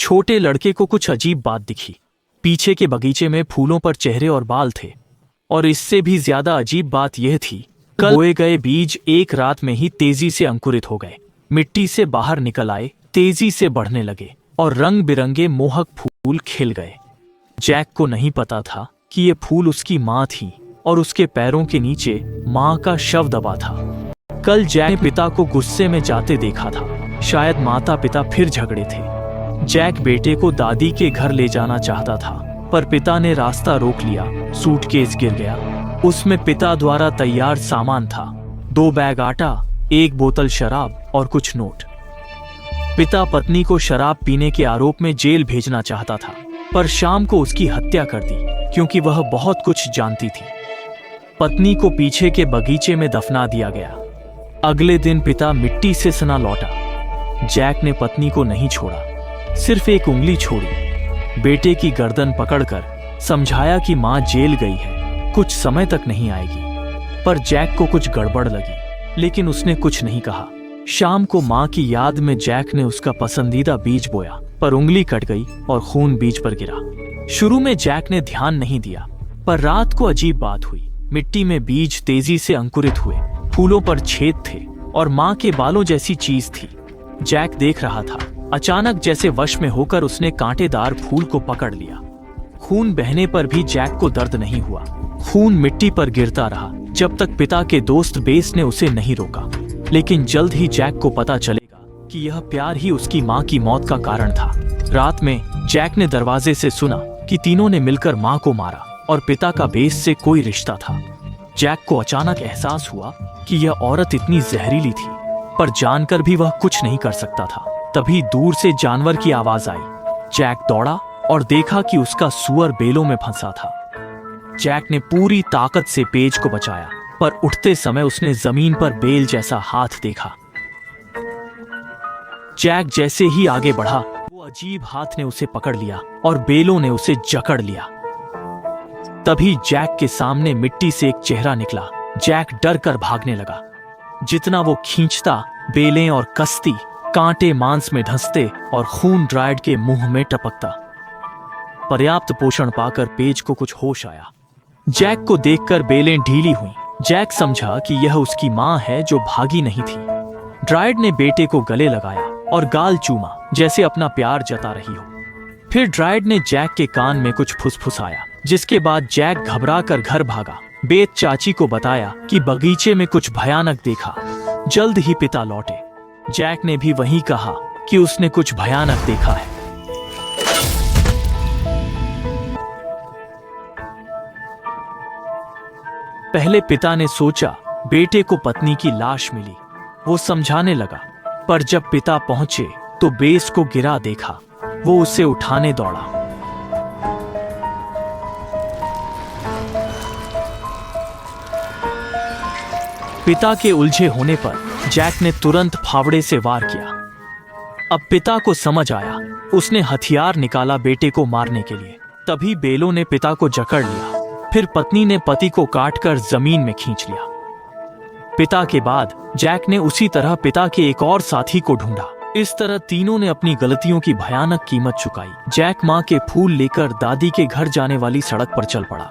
छोटे लड़के को कुछ अजीब बात दिखी। पीछे के बगीचे में फूलों पर चेहरे और बाल थे, और इससे भी ज्यादा अजीब बात यह थी, कल बोए गए बीज एक रात में ही तेजी से अंकुरित हो गए, मिट्टी से बाहर निकल आए, तेजी से बढ़ने लगे और रंग बिरंगे मोहक फूल खिल गए। जैक को नहीं पता था कि ये फूल उसकी माँ थी और उसके पैरों के नीचे माँ का शव दबा था। कल जैक ने पिता को गुस्से में जाते देखा था। शायद माता पिता फिर झगड़े थे। जैक बेटे को दादी के घर ले जाना चाहता था, पर पिता ने रास्ता रोक लिया। सूटकेस गिर गया। उसमें पिता द्वारा तैयार सामान था, 2 बैग आटा, 1 बोतल शराब और कुछ नोट। पिता पत्नी को शराब पीने के आरोप में जेल भेजना चाहता था, पर शाम को उसकी हत्या कर दी क्योंकि वह बहुत कुछ जानती थी। पत्नी को पीछे के बगीचे में दफना दिया गया। अगले दिन पिता मिट्टी से सना लौटा। जैक ने पत्नी को नहीं छोड़ा, सिर्फ एक उंगली छोड़ी। बेटे की गर्दन पकड़कर समझाया कि मां जेल गई है, कुछ समय तक नहीं आएगी। पर जैक को कुछ गड़बड़ लगी, लेकिन उसने कुछ नहीं कहा। शाम को मां की याद में जैक ने उसका पसंदीदा बीज बोया, पर उंगली कट गई और खून बीज पर गिरा। शुरू में जैक ने ध्यान नहीं दिया, पर रात को अजीब बात हुई। मिट्टी में बीज तेजी से अंकुरित हुए, फूलों पर छेद थे और मां के बालों जैसी चीज थी। जैक देख रहा था। अचानक जैसे वश में होकर उसने कांटेदार फूल को पकड़ लिया। खून बहने पर भी जैक को दर्द नहीं हुआ। खून मिट्टी पर गिरता रहा जब तक पिता के दोस्त बेस ने उसे नहीं रोका। लेकिन जल्द ही जैक को पता चलेगा कि यह प्यार ही उसकी मां की मौत का कारण था। रात में जैक ने दरवाजे से सुना कि तीनों ने मिलकर मां को मारा और पिता का बेस से कोई रिश्ता था। जैक को अचानक एहसास हुआ कि यह औरत इतनी जहरीली थी, पर जानकर भी वह कुछ नहीं कर सकता था। तभी दूर से जानवर की आवाज आई। जैक दौड़ा और देखा कि उसका सूअर बेलों में फंसा था। जैक ने पूरी ताकत से पेज को बचाया, पर उठते समय उसने जमीन पर बेल जैसा हाथ देखा। जैक जैसे ही आगे बढ़ा, वो अजीब हाथ ने उसे पकड़ लिया और बेलों ने उसे जकड़ लिया। तभी जैक के सामने मिट्टी से एक चेहरा निकला। जैक डर कर भागने लगा। जितना वो खींचता, बेलें और कसती, कांटे मांस में धंसते और खून ड्राइड के मुंह में टपकता। पर्याप्त पोषण पाकर पेज को कुछ होश आया। जैक को देखकर बेलें ढीली हुईं। जैक समझा कि यह उसकी मां है जो भागी नहीं थी। ड्राइड ने बेटे को गले लगाया और गाल चूमा, जैसे अपना प्यार जता रही हो। फिर ड्राइड ने जैक के कान में कुछ फुसफुसाया, जिसके बाद जैक घबरा कर घर भागा। बेत चाची को बताया कि बगीचे में कुछ भयानक देखा। जल्द ही पिता लौटे। जैक ने भी वही कहा कि उसने कुछ भयानक देखा है। पहले पिता ने सोचा बेटे को पत्नी की लाश मिली। वो समझाने लगा, पर जब पिता पहुंचे तो बेस को गिरा देखा। वो उसे उठाने दौड़ा। पिता के उलझे होने पर जैक ने तुरंत फावड़े से वार किया। अब पिता को समझ आया। उसने हथियार निकाला बेटे को मारने के लिए। तभी बेलों ने पिता को जकड़ लिया। फिर पत्नी ने पति को काटकर जमीन में खींच लिया। पिता के बाद जैक ने उसी तरह पिता के एक और साथी को ढूंढा। इस तरह तीनों ने अपनी गलतियों की भयानक कीमत चुकाई। जैक मां के फूल लेकर दादी के घर जाने वाली सड़क पर चल पड़ा।